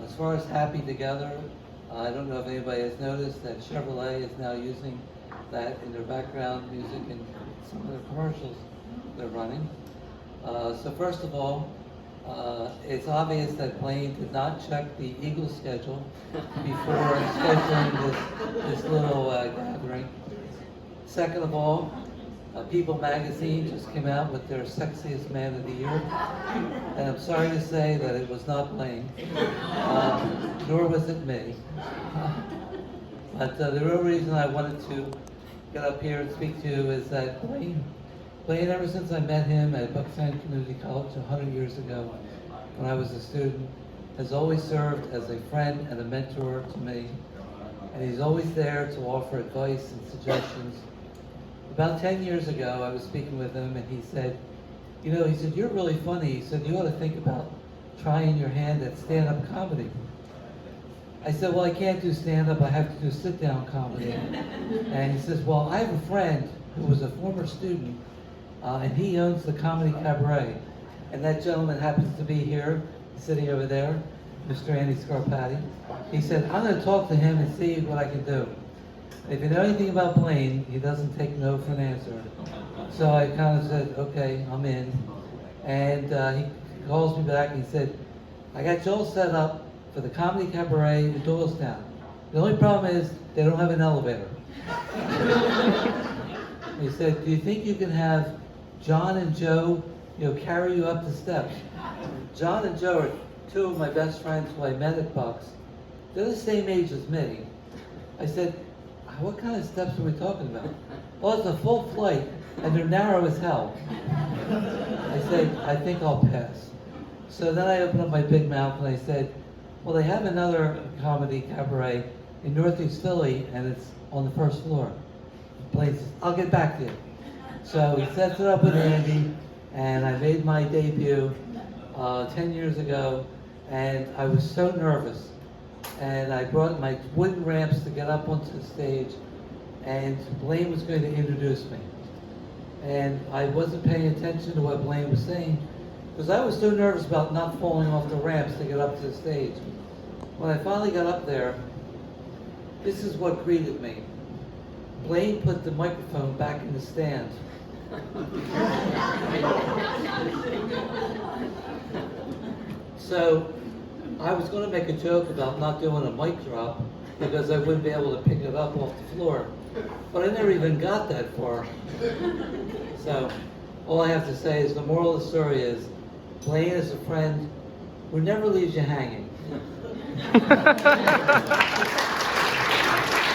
As far as Happy Together, I don't know if anybody has noticed that Chevrolet is now using that in their background music in some of their commercials they're running. So first of all, it's obvious that Blaine did not check the Eagles schedule before scheduling this little gathering. Second of all, People Magazine just came out with their Sexiest Man of the Year, and I'm sorry to say that it was not Blaine, nor was it me. But the real reason I wanted to get up here and speak to you is that Blaine, ever since I met him at Bucktown Community College 100 years ago, when I was a student, has always served as a friend and a mentor to me, and he's always there to offer advice and suggestions. About 10 years ago, I was speaking with him, and he said, you're really funny. He said, you ought to think about trying your hand at stand-up comedy. I said, well, I can't do stand-up, I have to do sit-down comedy. And he says, well, I have a friend who was a former student, and he owns the Comedy Cabaret. And that gentleman happens to be here, sitting over there, Mr. Andy Scarpati. He said, I'm going to talk to him and see what I can do. If you know anything about Blaine, he doesn't take no for an answer. So I kind of said, okay, I'm in. And he calls me back and he said, I got you all set up for the Comedy Cabaret in Doylestown. The only problem is they don't have an elevator. He said, do you think you can have John and Joe, carry you up the steps? John and Joe are two of my best friends who I met at Bucks. They're the same age as me. I said, what kind of steps are we talking about? Well, it's a full flight, and they're narrow as hell. I said, I think I'll pass. So then I opened up my big mouth and I said, well, they have another comedy cabaret in Northeast Philly, and it's on the first floor. Blaine says, I'll get back to you. So he sets it up with Andy, and I made my debut 10 years ago, and I was so nervous. And I brought my wooden ramps to get up onto the stage, and Blaine was going to introduce me. And I wasn't paying attention to what Blaine was saying, because I was so nervous about not falling off the ramps to get up to the stage. When I finally got up there, this is what greeted me. Blaine put the microphone back in the stand. So I was going to make a joke about not doing a mic drop because I wouldn't be able to pick it up off the floor. But I never even got that far. So all I have to say is the moral of the story is Blaine is a friend who never leaves you hanging.